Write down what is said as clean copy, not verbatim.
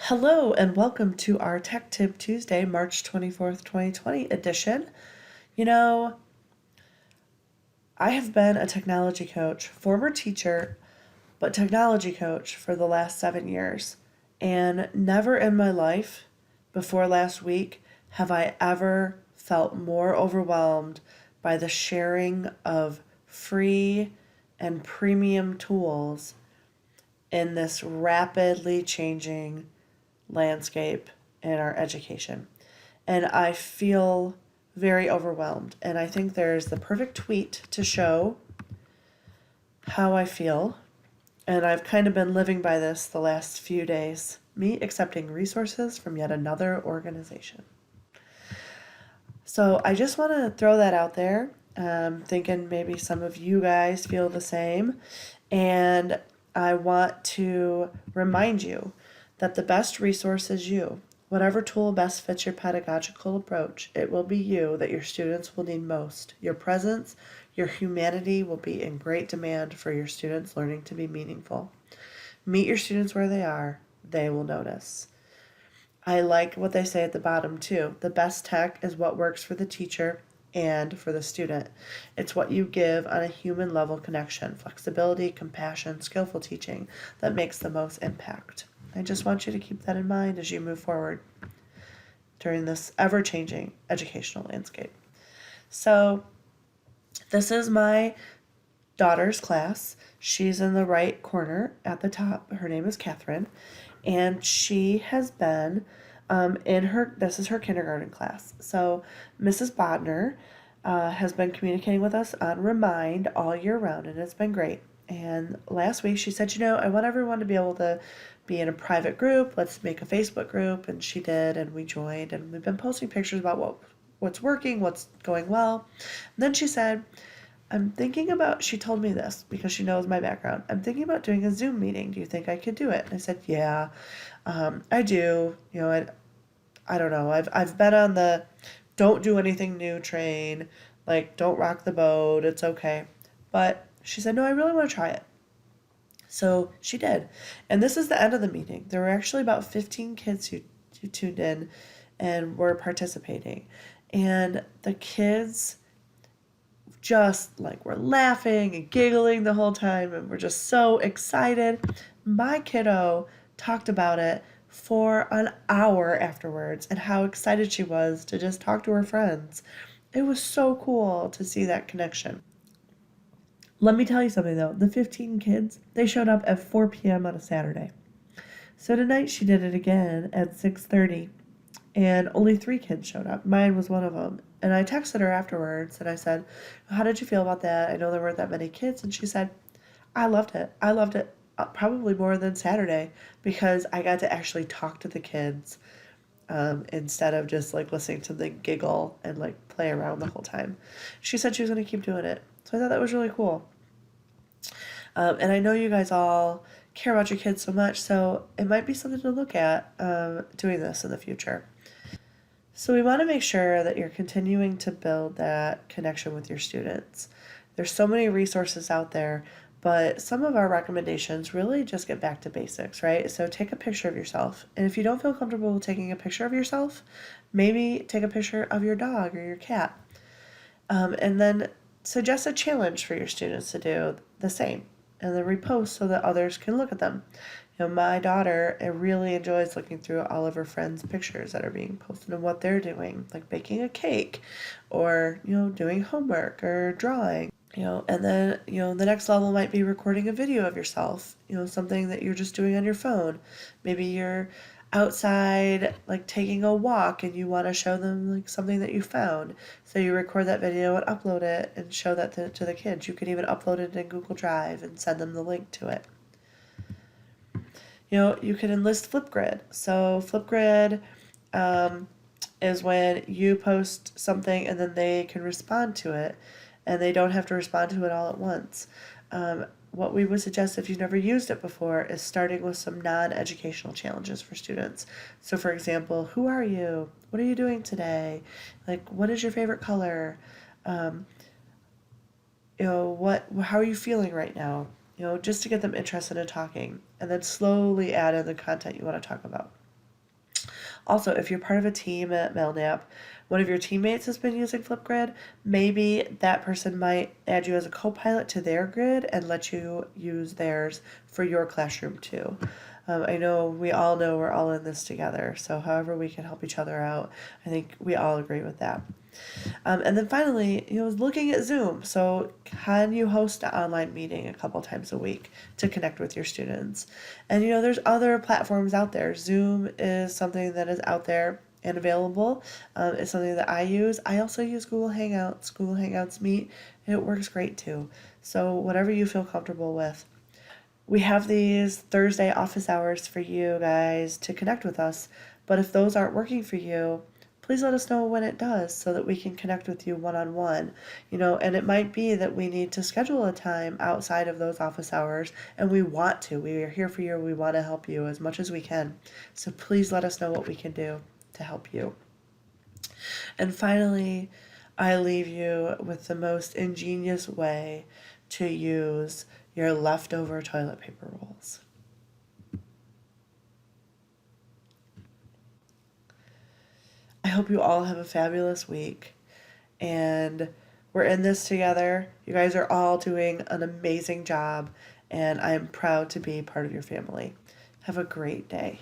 Hello and welcome to our Tech Tip Tuesday, March 24th, 2020 edition. You know, I have been a technology coach, former teacher, but technology coach for the last 7 years. And never in my life before last week have I ever felt more overwhelmed by the sharing of free and premium tools in this rapidly changing landscape in our education. And I feel very overwhelmed. And I think there's the perfect tweet to show how I feel. And I've kind of been living by this the last few days. Me accepting resources from yet another organization. So I just want to throw that out there, thinking maybe some of you guys feel the same. And I want to remind you that the best resource is you. Whatever tool best fits your pedagogical approach, it will be you that your students will need most. Your presence, your humanity will be in great demand for your students' learning to be meaningful. Meet your students where they are, they will notice. I like what they say at the bottom too. The best tech is what works for the teacher and for the student. It's what you give on a human level connection, flexibility, compassion, skillful teaching that makes the most impact. I just want you to keep that in mind as you move forward during this ever changing educational landscape. So, this is my daughter's class. She's in the right corner at the top. Her name is Catherine, and she has been this is her kindergarten class. So Mrs. Bodner has been communicating with us on Remind all year round, and it's been great. And last week she said, I want everyone to be able to be in a private group. Let's make a Facebook group. And she did, and we joined, and we've been posting pictures about what's working, what's going well. And then she said, she told me this because she knows my background. I'm thinking about doing a Zoom meeting. Do you think I could do it? And I said, yeah, I do. I don't know. I've been on the don't do anything new train. Like, don't rock the boat. It's okay. But she said, no, I really want to try it. So she did. And this is the end of the meeting. There were actually about 15 kids who tuned in and were participating. And the kids just like were laughing and giggling the whole time and were just so excited. My kiddo talked about it for an hour afterwards and how excited she was to just talk to her friends. It was so cool to see that connection. Let me tell you something though. The 15 kids, they showed up at 4 p.m. on a Saturday. So tonight she did it again at 6:30 and only 3 kids showed up. Mine was one of them. And I texted her afterwards and I said, how did you feel about that? I know there weren't that many kids. And she said, I loved it. I loved it probably more than Saturday because I got to actually talk to the kids instead of just like listening to them giggle and like play around the whole time. She said she was going to keep doing it. So I thought that was really cool. And I know you guys all care about your kids so much, so it might be something to look at doing this in the future. So we want to make sure that you're continuing to build that connection with your students. There's so many resources out there, but some of our recommendations really just get back to basics, right? So take a picture of yourself. And if you don't feel comfortable taking a picture of yourself, maybe take a picture of your dog or your cat. And then suggest a challenge for your students to do the same and then repost so that others can look at them. My daughter really enjoys looking through all of her friends' pictures that are being posted and what they're doing, like baking a cake or, doing homework or drawing. And then, the next level might be recording a video of yourself, something that you're just doing on your phone. Maybe you're outside, like taking a walk and you want to show them like something that you found. So you record that video and upload it and show that to the kids. You could even upload it in Google Drive and send them the link to it. You can enlist Flipgrid. So Flipgrid is when you post something and then they can respond to it and they don't have to respond to it all at once. What we would suggest if you've never used it before is starting with some non-educational challenges for students. So for example, who are you? What are you doing today? Like, what is your favorite color? How are you feeling right now? Just to get them interested in talking, and then slowly add in the content you want to talk about. Also, if you're part of a team at Melknap, one of your teammates has been using Flipgrid, maybe that person might add you as a co-pilot to their grid and let you use theirs for your classroom too. I know we all know we're all in this together, so however we can help each other out, I think we all agree with that. And then finally, looking at Zoom. So, can you host an online meeting a couple times a week to connect with your students? And there's other platforms out there. Zoom is something that is out there and available. It's something that I use. I also use Google Hangouts. Google Hangouts Meet. It works great too. So, whatever you feel comfortable with. We have these Thursday office hours for you guys to connect with us. But if those aren't working for you, please let us know when it does so that we can connect with you one on one. And it might be that we need to schedule a time outside of those office hours, and we want to. We are here for you. We want to help you as much as we can. So please let us know what we can do to help you. And finally, I leave you with the most ingenious way to use your leftover toilet paper rolls. I hope you all have a fabulous week. And we're in this together. You guys are all doing an amazing job, and I am proud to be part of your family. Have a great day.